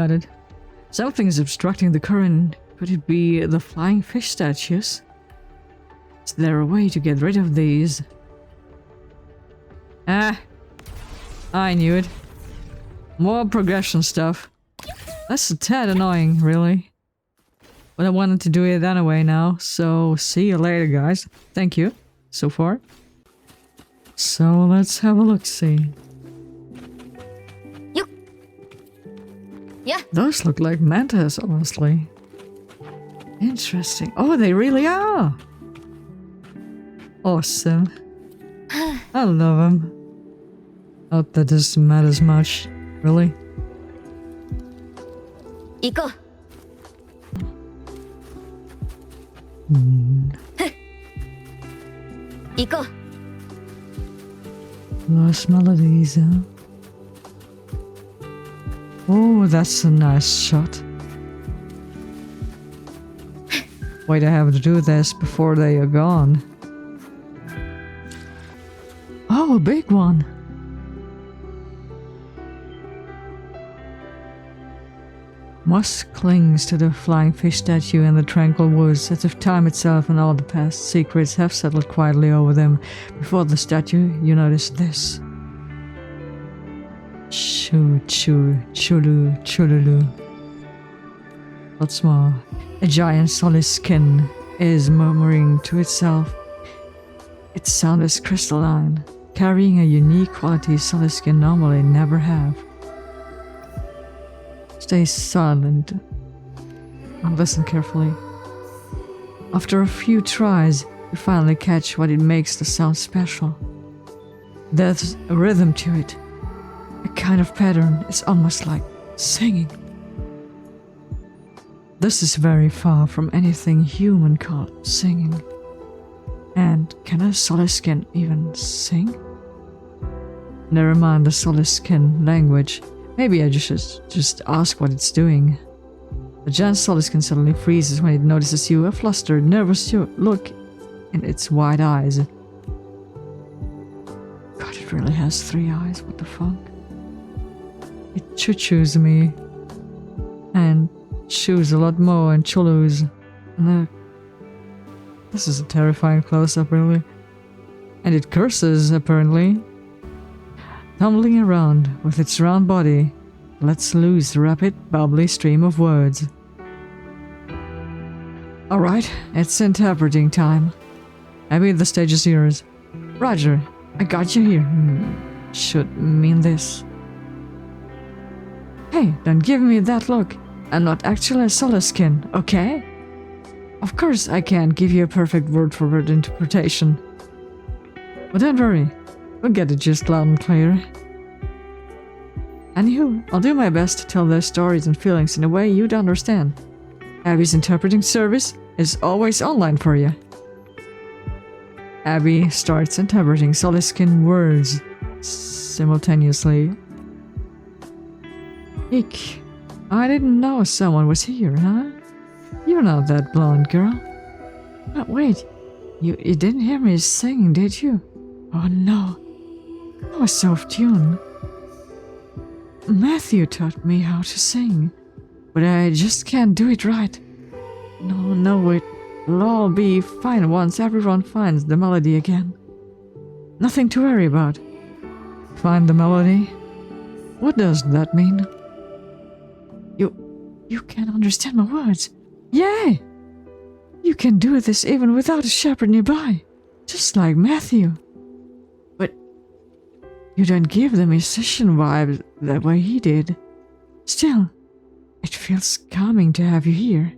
got it. Something's obstructing the current. Could it be the flying fish statues? Is there a way to get rid of these? Ah, I knew it. More progression stuff. That's a tad annoying, really. But I wanted to do it anyway now, so see you later, guys. Thank you so far. So let's have a look-see. Yeah. Those look like mantas, honestly. Interesting. Oh, they really are! Awesome. I love them. Not that this matters much, really. 行こう。行こう。 Lost melodies, huh? Oh, that's a nice shot. Wait, I have to do this before they are gone. Oh, a big one. Moss clings to the flying fish statue in the tranquil woods, as if time itself and all the past secrets have settled quietly over them. Before the statue, you notice this. Choo choo chulu chululu. What's more, a giant Soliskin is murmuring to itself. Its sound is crystalline, carrying a unique quality Soliskin normally never have. Stay silent and listen carefully. After a few tries, you finally catch what it makes the sound special. There's a rhythm to it, a kind of pattern. It's almost like singing. This is very far from anything human called singing. And can a Soliskin even sing? Never mind the Soliskin language. Maybe I should just ask what it's doing. The giant Soliskin suddenly freezes when it notices you, a flustered, nervous look in its wide eyes. God, it really has 3 eyes, what the fuck? It choo-choos me. And chews a lot more and chulus. And this is a terrifying close-up, really. And it curses, apparently. Tumbling around with its round body, lets loose a rapid, bubbly stream of words. Alright, it's interpreting time. Maybe the stage is yours. Roger, I got you here. Should mean this. Hey, don't give me that look. I'm not actually a Soliskin, okay? Of course I can't give you a perfect word-for-word interpretation. But don't worry. We'll get it just loud and clear. Anywho, I'll do my best to tell their stories and feelings in a way you'd understand. Abby's interpreting service is always online for you. Abby starts interpreting Soliskin words simultaneously. Eek, I didn't know someone was here, huh? You're not that blonde girl. Oh, wait, you didn't hear me sing, did you? Oh no. I was so off tune. Matthew taught me how to sing, but I just can't do it right. No, it'll all be fine once everyone finds the melody again. Nothing to worry about. Find the melody? What does that mean? You can't understand my words. Yay! You can do this even without a shepherd nearby, just like Matthew. You don't give the musician vibe the way he did. Still, it feels calming to have you here.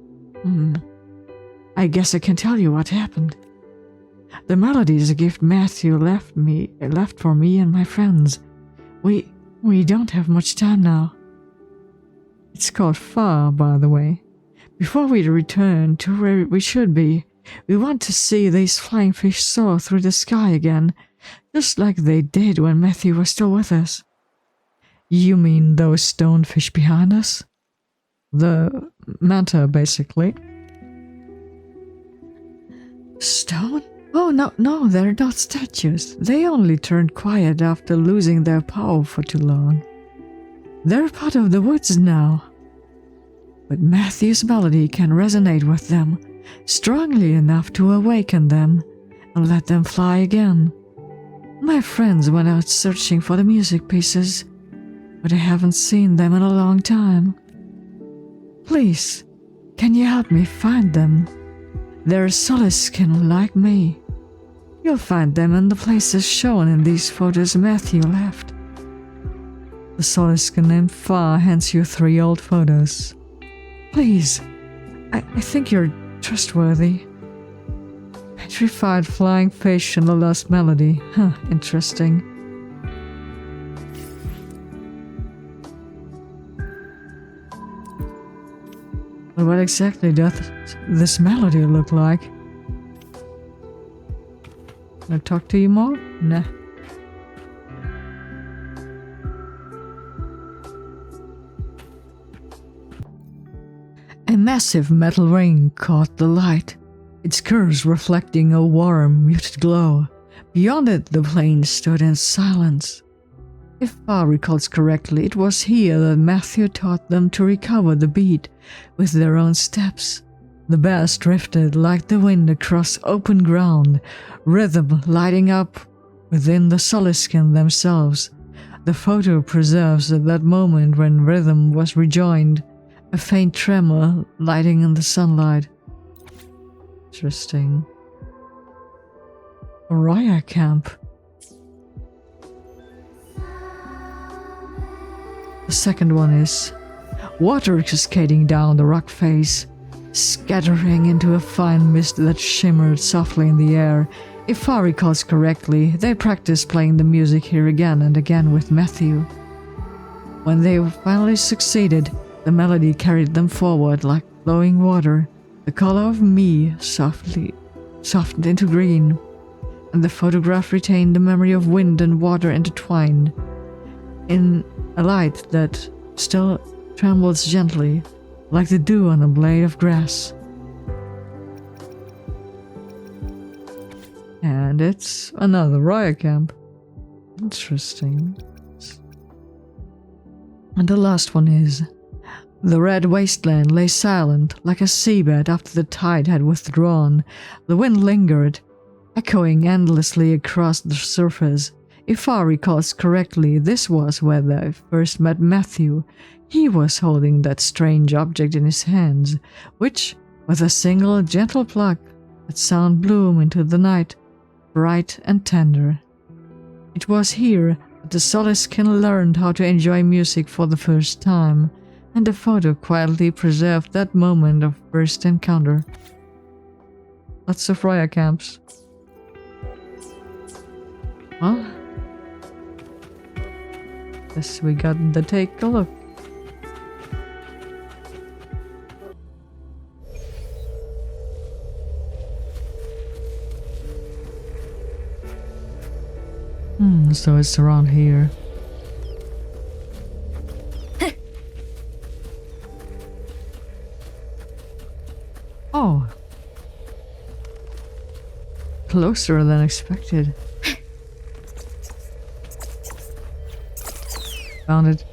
I guess I can tell you what happened. The melody is a gift Matthew left for me and my friends. We don't have much time now. It's called Fa, by the way. Before we return to where we should be, we want to see these flying fish soar through the sky again. Just like they did when Matthew was still with us. You mean those stonefish behind us? The Manta, basically. Stone? Oh, no, they're not statues. They only turned quiet after losing their power for too long. They're part of the woods now. but Matthew's melody can resonate with them strongly enough to awaken them and let them fly again. My friends went out searching for the music pieces, but I haven't seen them in a long time. Please, can you help me find them? They're Soliskin like me. You'll find them in the places shown in these photos Matthew left. The Soliskin named Fa hands you 3 old photos. Please, I think you're trustworthy. Petrified flying fish and the lost melody. Huh, interesting. But what exactly does this melody look like? Can I talk to you more? Nah. A massive metal ring caught the light, its curves reflecting a warm, muted glow. Beyond it, the plane stood in silence. If Fa recalls correctly, it was here that Matthew taught them to recover the beat with their own steps. The bass drifted like the wind across open ground, rhythm lighting up within the Soliskin themselves. The photo preserves that moment when rhythm was rejoined, a faint tremor lighting in the sunlight. Interesting. Arroyo camp. The second one is water cascading down the rock face, scattering into a fine mist that shimmered softly in the air. If Fa recalls correctly, they practiced playing the music here again and again with Matthew. When they finally succeeded, the melody carried them forward like flowing water. The color of me softly softened into green, and the photograph retained the memory of wind and water intertwined in a light that still trembles gently, like the dew on a blade of grass. And it's another riot camp. Interesting. And the last one is: the red wasteland lay silent, like a seabed after the tide had withdrawn. The wind lingered, echoing endlessly across the surface. If Fa recalls correctly, this was where they first met Matthew. He was holding that strange object in his hands, which, with a single gentle pluck, let sound bloom into the night, bright and tender. It was here that the Soliskin learned how to enjoy music for the first time, and the photo quietly preserved that moment of first encounter. Lots of riot camps. Well, guess we got to take a look. So it's around here. Oh. Closer than expected. Found it.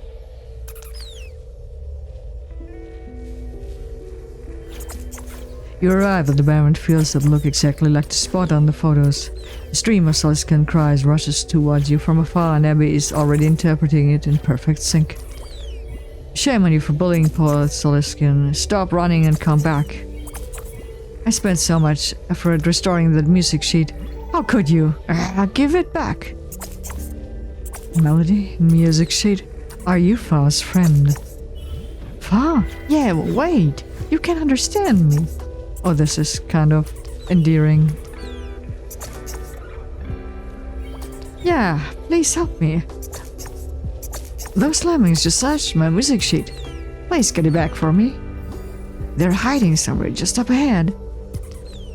You arrive at the barren fields that look exactly like the spot on the photos. A stream of Soliskin cries rushes towards you from afar, and Abby is already interpreting it in perfect sync. Shame on you for bullying poor Soliskin. Stop running and come back. I spent so much effort restoring that music sheet. How could you? Give it back. Melody? Music sheet? Are you Fa's friend? Fa? Yeah, wait. You can understand me. Oh, this is kind of endearing. Yeah, please help me. Those lemmings just slashed my music sheet. Please get it back for me. They're hiding somewhere just up ahead.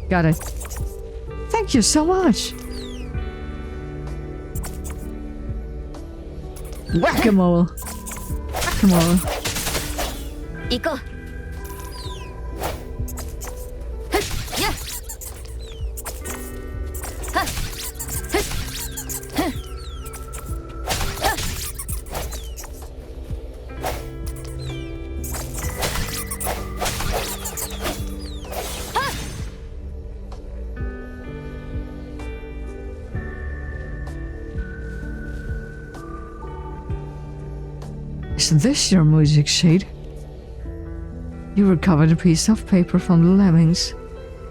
Got it. Thank you so much. Whack-a-mole. Whack-a-mole. 行こう。Is this your music sheet? You recovered a piece of paper from the lemmings.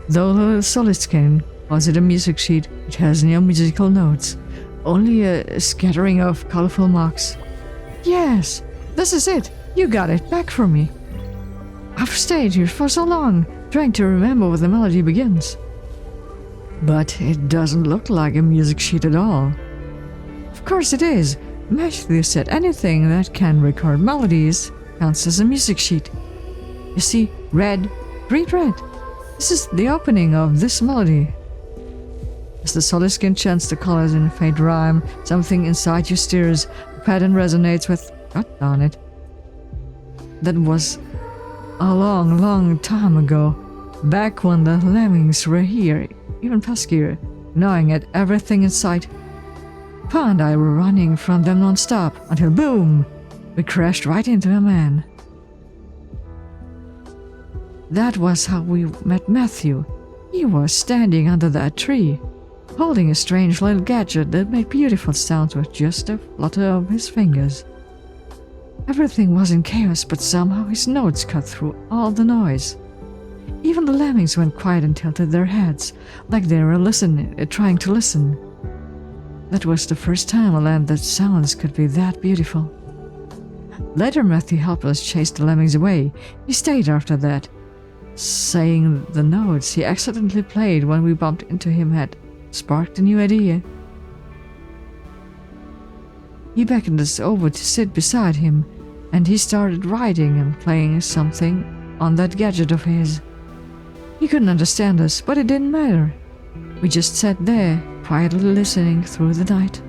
Though the Soliskin calls it a music sheet, it has no musical notes, only a scattering of colorful marks. Yes, this is it. You got it back from me. I've stayed here for so long, trying to remember where the melody begins. But it doesn't look like a music sheet at all. Of course it is. Matthew said anything that can record melodies counts as a music sheet. You see, red, read red. This is the opening of this melody. As the Soliskin chants the colors in faint rhyme, something inside you stirs. The pattern resonates with, God darn it. That was a long, long time ago, back when the lemmings were here, even peskier, gnawing at everything in sight. Pa and I were running from them non-stop until boom, we crashed right into a man. That was how we met Matthew. He was standing under that tree, holding a strange little gadget that made beautiful sounds with just a flutter of his fingers. Everything was in chaos, but somehow his notes cut through all the noise. Even the lemmings went quiet and tilted their heads, like they were trying to listen. That was the first time I learned that sounds could be that beautiful. Later, Matthew helped us chase the lemmings away. He stayed after that, saying the notes he accidentally played when we bumped into him had sparked a new idea. He beckoned us over to sit beside him, and he started writing and playing something on that gadget of his. He couldn't understand us, but it didn't matter. We just sat there, quietly listening through the night.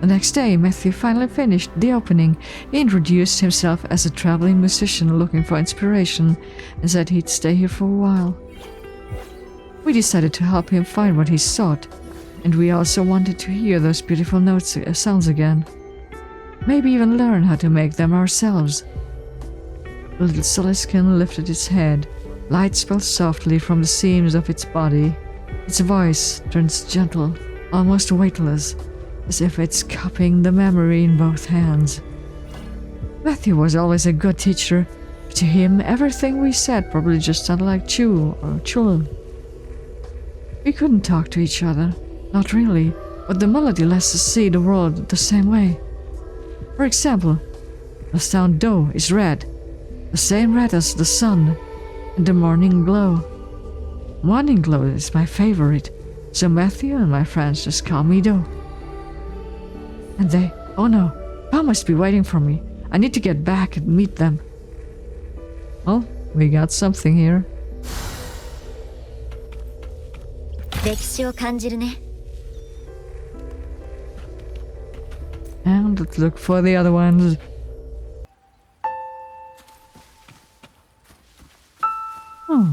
The next day, Matthew finally finished the opening. He introduced himself as a traveling musician looking for inspiration and said he'd stay here for a while. We decided to help him find what he sought, and we also wanted to hear those beautiful sounds again. Maybe even learn how to make them ourselves. The little Soliskin lifted its head. Light spilled softly from the seams of its body. Its voice turns gentle, almost weightless, as if it's cupping the memory in both hands. Matthew was always a good teacher. To him, everything we said probably just sounded like chew or chul. We couldn't talk to each other, not really, but the melody lets us see the world the same way. For example, the sound do is red, the same red as the sun and the morning glow. Morning glow is my favorite, so Matthew and my friends just call me Do. And they, oh no, Pa must be waiting for me. I need to get back and meet them. Well, we got something here. 歴史を感じるね。 And let's look for the other ones. Oh.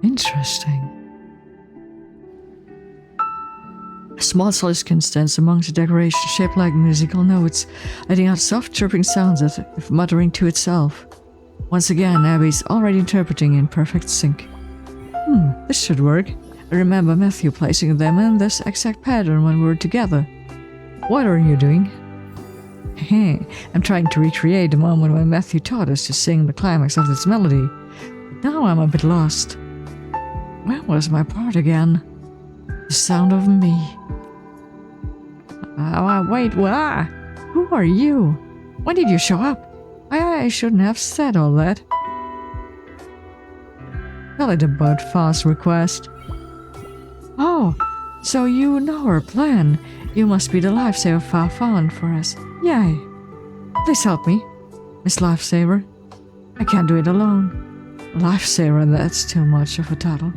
Interesting. A small Soliskin stands amongst the decoration shaped like musical notes, letting out soft chirping sounds as if muttering to itself. Once again, Abby's already interpreting in perfect sync. This should work. I remember Matthew placing them in this exact pattern when we were together. What are you doing? I'm trying to recreate the moment when Matthew taught us to sing the climax of this melody. But now I'm a bit lost. Where was my part again? The sound of me. Wait, what? Who are you? When did you show up? I shouldn't have said all that. Tell it about Fa's request. Oh, so you know her plan. You must be the lifesaver Fa found for us. Yay. Please help me, Miss Lifesaver. I can't do it alone. Lifesaver, that's too much of a title.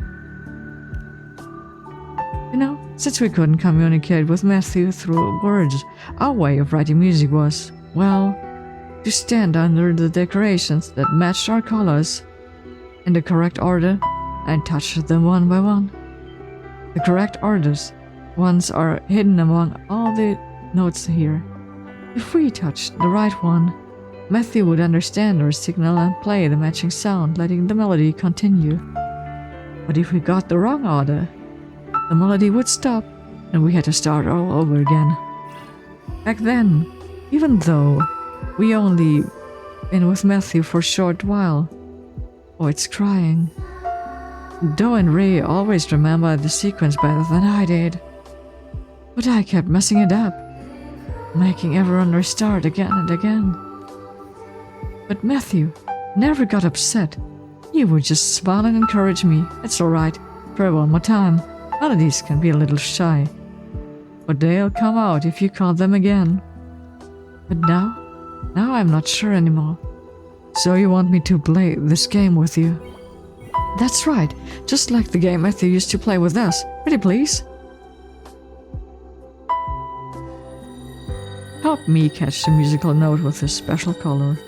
You know, since we couldn't communicate with Matthew through words, our way of writing music was, well, to stand under the decorations that matched our colors in the correct order and touch them one by one. The correct ones are hidden among all the notes here. If we touched the right one, Matthew would understand our signal and play the matching sound, letting the melody continue. But if we got the wrong order, the melody would stop and we had to start all over again. Back then, even though we only been with Matthew for a short while, oh, it's crying. Do and Ray always remembered the sequence better than I did. But I kept messing it up, making everyone restart again and again. But Matthew never got upset. He would just smile and encourage me. It's alright, try one more time. Melodies can be a little shy, but they'll come out if you call them again. But now I'm not sure anymore. So you want me to play this game with you? That's right, just like the game Matthew used to play with us. Pretty please? Help me catch the musical note with this special color.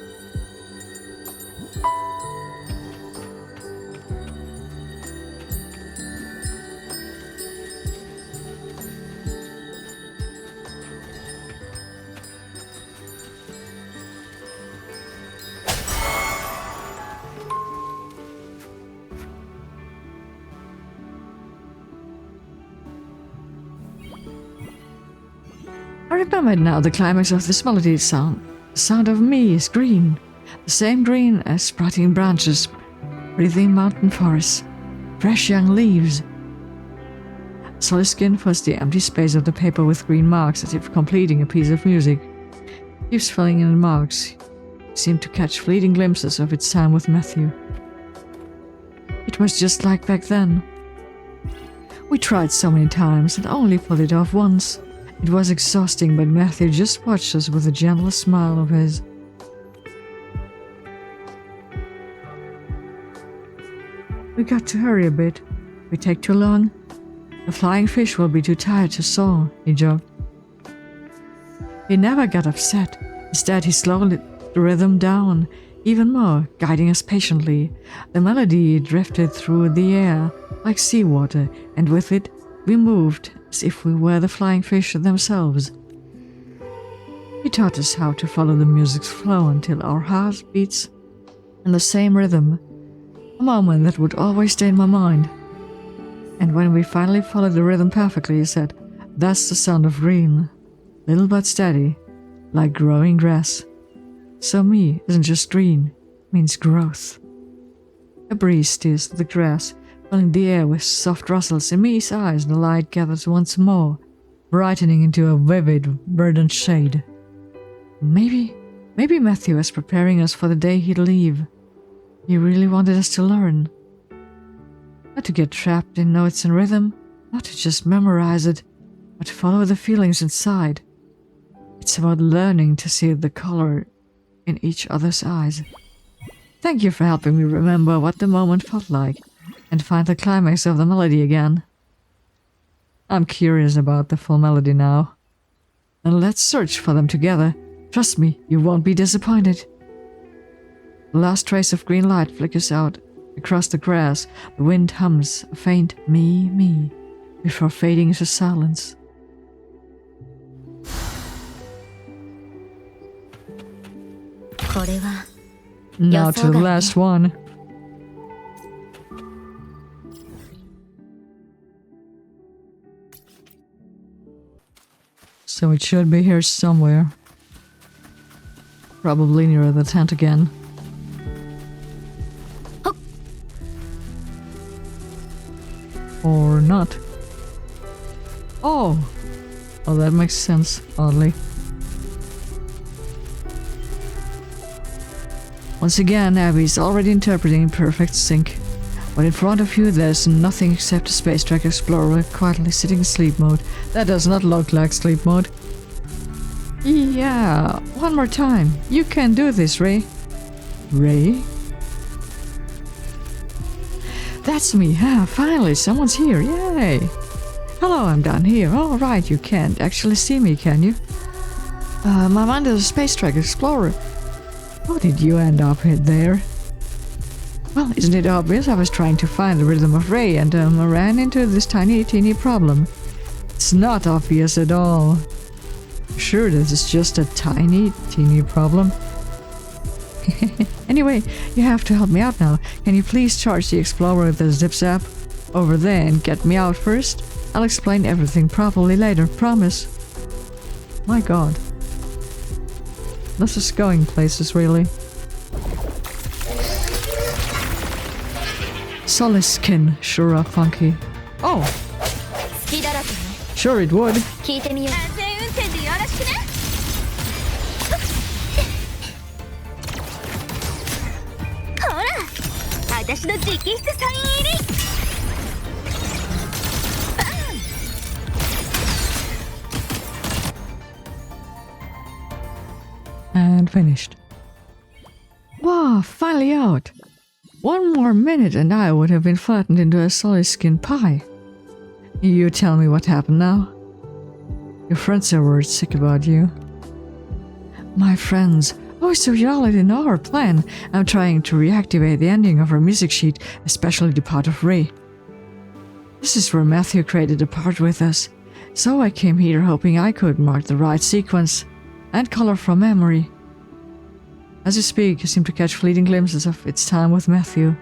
I remember now the climax of this melody sound. The sound of me is green. The same green as sprouting branches, breathing mountain forests, fresh young leaves. Soliskin fills the empty space of the paper with green marks as if completing a piece of music. Keeps filling in the marks. Seemed to catch fleeting glimpses of its time with Matthew. It was just like back then. We tried so many times and only pulled it off once. It was exhausting, but Matthew just watched us with a gentle smile of his. We got to hurry a bit. If we take too long, the flying fish will be too tired to soar, he joked. He never got upset. Instead, he slowed the rhythm down even more, guiding us patiently. The melody drifted through the air like seawater, and with it, we moved as if we were the flying fish themselves. He taught us how to follow the music's flow until our heart beats in the same rhythm, a moment that would always stay in my mind. And when we finally followed the rhythm perfectly, he said, "That's the sound of green, little but steady, like growing grass. So me isn't just green, it means growth." A breeze steers the grass, filling the air with soft rustles. In Me's eyes, the light gathers once more, brightening into a vivid, verdant shade. Maybe Matthew was preparing us for the day he'd leave. He really wanted us to learn. Not to get trapped in notes and rhythm, not to just memorize it, but to follow the feelings inside. It's about learning to see the color in each other's eyes. Thank you for helping me remember what the moment felt like and find the climax of the melody again. I'm curious about the full melody now. And let's search for them together. Trust me, you won't be disappointed. The last trace of green light flickers out across the grass. The wind hums a faint me, me, before fading into silence. Now to the last one. So it should be here somewhere. Probably near the tent again. Or not. Oh! Oh, that makes sense, oddly. Once again, Abby's already interpreting in perfect sync. But in front of you, there's nothing except a Space Track Explorer quietly sitting in sleep mode. That does not look like sleep mode. Yeah, one more time. You can do this, Ray. Ray? That's me. Ah, finally, someone's here. Yay! Hello, I'm down here. All right, you can't actually see me, can you? My mind is a Space Track Explorer. How did you end up there? Well, isn't it obvious? I was trying to find the rhythm of Ray and ran into this tiny, teeny problem. It's not obvious at all. Sure, this is just a tiny, teeny problem. Anyway, you have to help me out now. Can you please charge the Explorer with the zip-zap over there and get me out first? I'll explain everything properly later, promise. My god. This is going places, really. Soliskin, sure are funky. Oh! 好きだらけね。 Sure it would. 聞いてみよう。安全運転でよろしくね。ほら、私の直筆サイン入り。And finished. Wow, finally out! One more minute and I would have been flattened into a Soliskin pie. You tell me what happened now. Your friends are worried sick about you. My friends. Oh, so you already know our plan. I'm trying to reactivate the ending of our music sheet, especially the part of Ray. This is where Matthew created a part with us, so I came here hoping I could mark the right sequence and color from memory. As you speak, you seem to catch fleeting glimpses of its time with Matthew.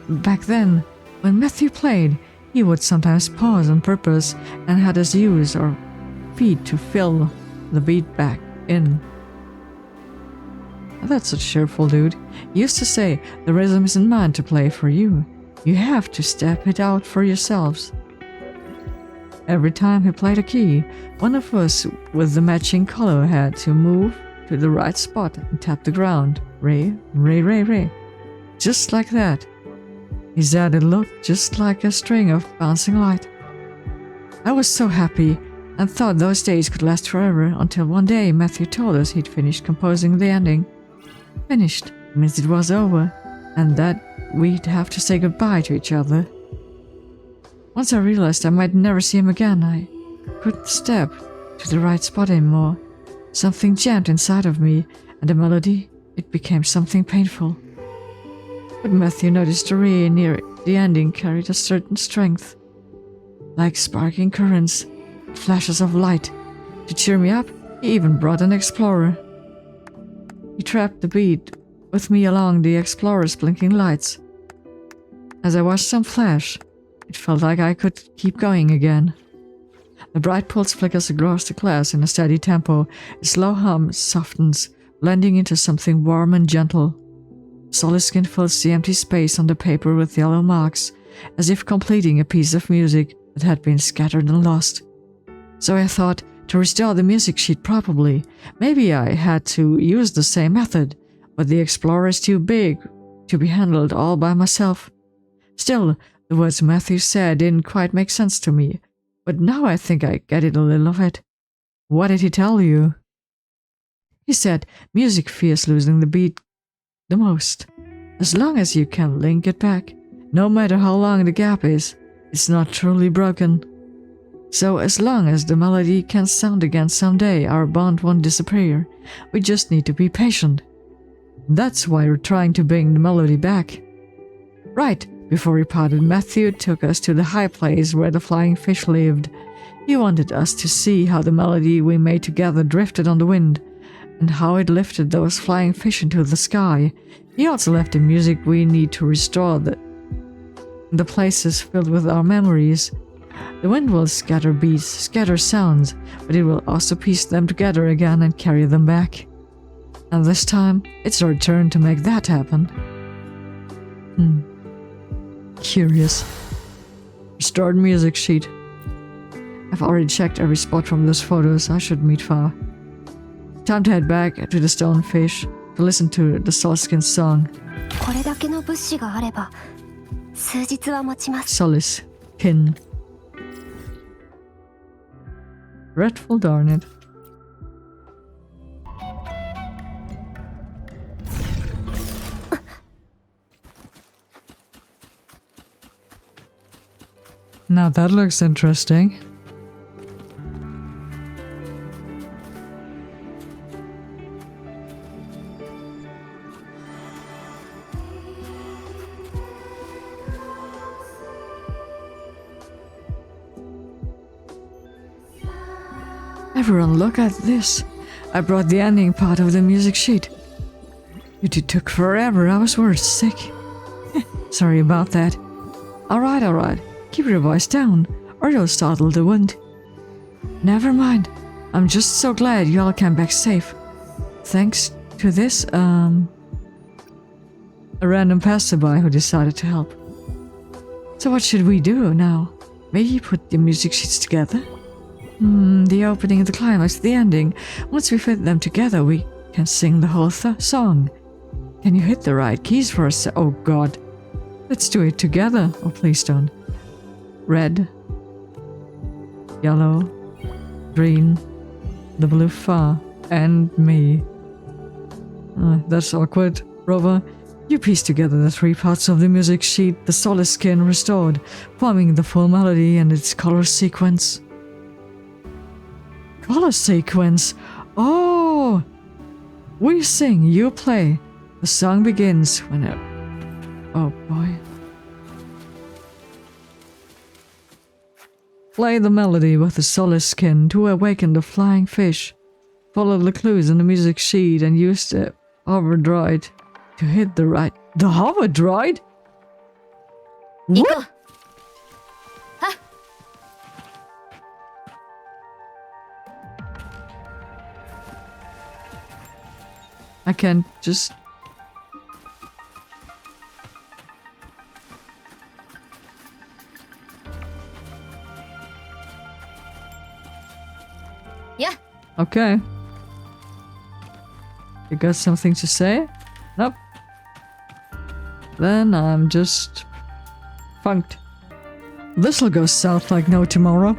Back then, when Matthew played, he would sometimes pause on purpose and had us use our feet to fill the beat back in. That's a cheerful dude. He used to say, the rhythm isn't mine to play for you. You have to step it out for yourselves. Every time he played a key, one of us with the matching color had to move to the right spot and tap the ground. Ray, Ray, Ray, Ray. Just like that. He said it looked just like a string of bouncing light. I was so happy and thought those days could last forever until one day Matthew told us he'd finished composing the ending. Finished means it was over and that we'd have to say goodbye to each other. Once I realized I might never see him again, I couldn't step to the right spot anymore. Something jammed inside of me, and the melody, it became something painful. But Matthew noticed the ray near the ending carried a certain strength. Like sparking currents, flashes of light. To cheer me up, he even brought an explorer. He trapped the beat with me along the explorer's blinking lights. As I watched them flash, it felt like I could keep going again. The bright pulse flickers across the glass in a steady tempo. A slow hum softens, blending into something warm and gentle. Soliskin fills the empty space on the paper with yellow marks, as if completing a piece of music that had been scattered and lost. So I thought, to restore the music sheet properly, maybe I had to use the same method, but the Explorer is too big to be handled all by myself. Still, the words Matthew said didn't quite make sense to me, but now I think I get it a little of it. What did he tell you? He said music fears losing the beat the most. As long as you can link it back, no matter how long the gap is, it's not truly broken. So as long as the melody can sound again someday, our bond won't disappear. We just need to be patient. That's why we're trying to bring the melody back. Right before we parted, Matthew took us to the high place where the flying fish lived. He wanted us to see how the melody we made together drifted on the wind, and how it lifted those flying fish into the sky. He also left the music we need to restore the places filled with our memories. The wind will scatter beats, scatter sounds, but it will also piece them together again and carry them back. And this time, it's our turn to make that happen. Curious. Restored music sheet. I've already checked every spot from those photos. I should meet Fa. Time to head back to the stonefish to listen to the Soliskin song. これだけの物資があれば数日は持ちます。 Soliskin. Dreadful, darn it. Now that looks interesting. Everyone, look at this. I brought the ending part of the music sheet. It took forever. I was worried sick. Sorry about that. Alright. Keep your voice down, or you'll startle the wind. Never mind. I'm just so glad you all came back safe. Thanks to this, a random passerby who decided to help. So what should we do now? Maybe put the music sheets together? The opening, the climax, the ending. Once we fit them together, we can sing the whole song. Can you hit the right keys for us? Oh god. Let's do it together. Oh, please don't. Red. Yellow. Green. The blue Fa. And me. That's awkward. Rover, you piece together the three parts of the music sheet, the Soliskin restored, forming the full melody and its color sequence. Color sequence? Oh! We sing, you play. The song begins whenever... Oh boy. Play the melody with the Soliskin to awaken the flying fish. Follow the clues in the music sheet and use the hover droid to hit the right... The hover droid? What? I can't just... Yeah. Okay. You got something to say? Nope. Then I'm just... funked. This'll go south like no tomorrow.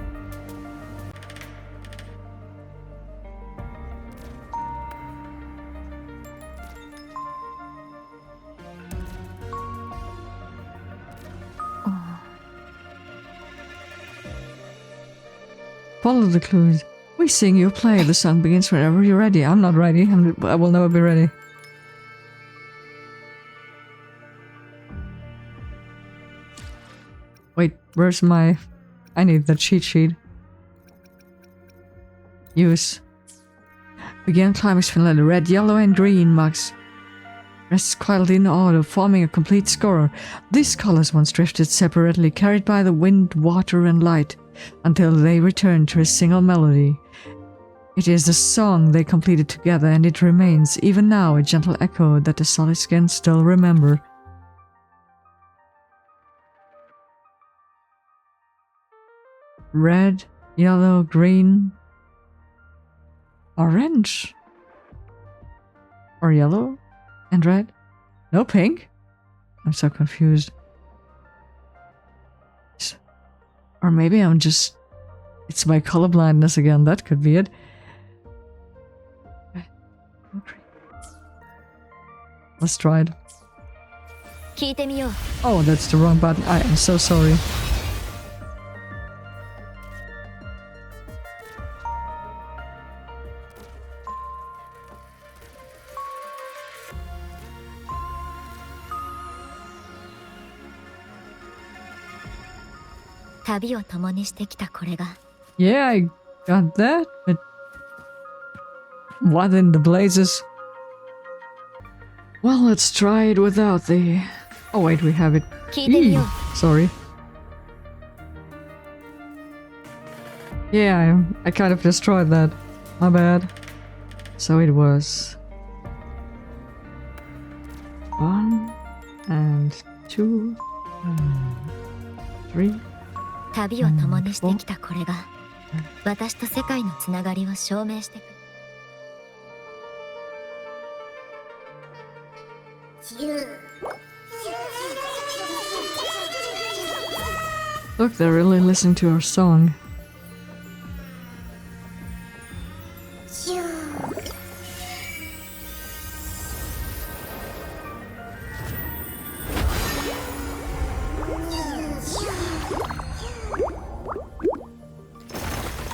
Follow the clues. We sing, you play. The song begins whenever you're ready. I'm not ready. I will never be ready. Wait, where's my... I need the cheat sheet. Use. Begin climax finale. Red, yellow, and green marks rests quietly in order, forming a complete score. These colors once drifted separately, carried by the wind, water, and light, until they return to a single melody. It is the song they completed together, and it remains, even now, a gentle echo that the Soliskin still remember. Red, yellow, green, orange, or yellow and red? No pink? I'm so confused. Or maybe I'm just... It's my colorblindness again, that could be it. Let's try it. Oh, that's the wrong button. I am so sorry. Yeah, I got that, but what in the blazes? Well, let's try it without the... Oh wait, we have it. Sorry. Yeah, I kind of destroyed that. My bad. So it was... 1 and 2 and 3. 旅を共にしてきたこれが私と世界のつながりを証明してくる。Look, they're really listening to our song.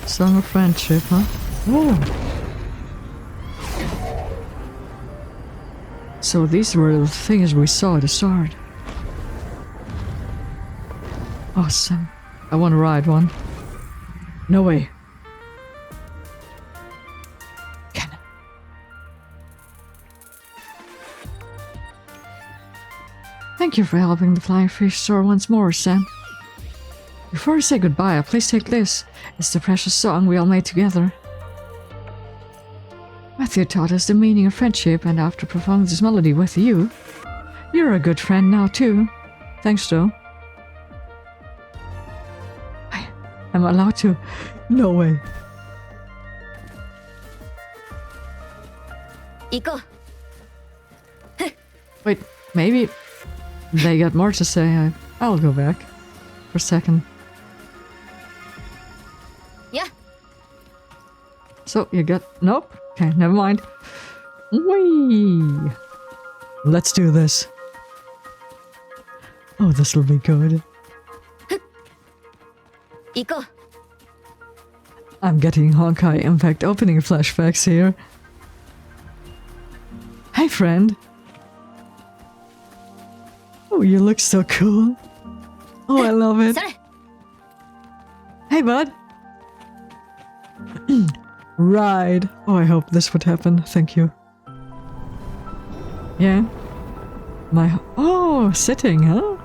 Song of friendship, huh? Whoa! So these were the things we saw at the start. Awesome. I want to ride one. No way. Thank you for helping the flying fish store once more, Sam. Before we say goodbye, please take this. It's the precious song we all made together. Matthew taught us the meaning of friendship, and after performing this melody with you, you're a good friend now too. Thanks, though. I'm allowed to? No way. 行こう。 Wait, maybe they got more to say. I'll go back for a second. Yeah. So you got... Nope. Okay, never mind. Whee! Let's do this. Oh, this will be good. 行こう。 I'm getting Honkai Impact opening flashbacks here. Hey, friend. Oh, you look so cool. Oh, I love it. それ。 Hey, bud. Ride. Oh, I hope this would happen. Thank you. Yeah. My... Oh, sitting, huh?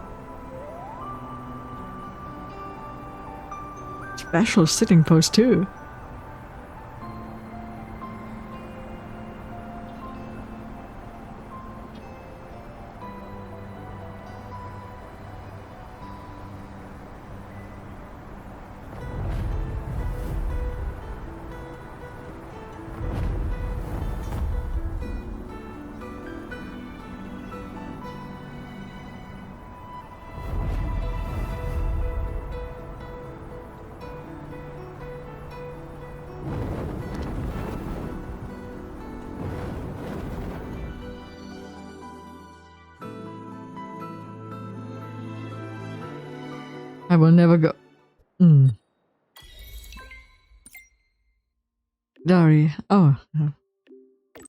Special sitting pose, too. I will never go. Dari. Oh.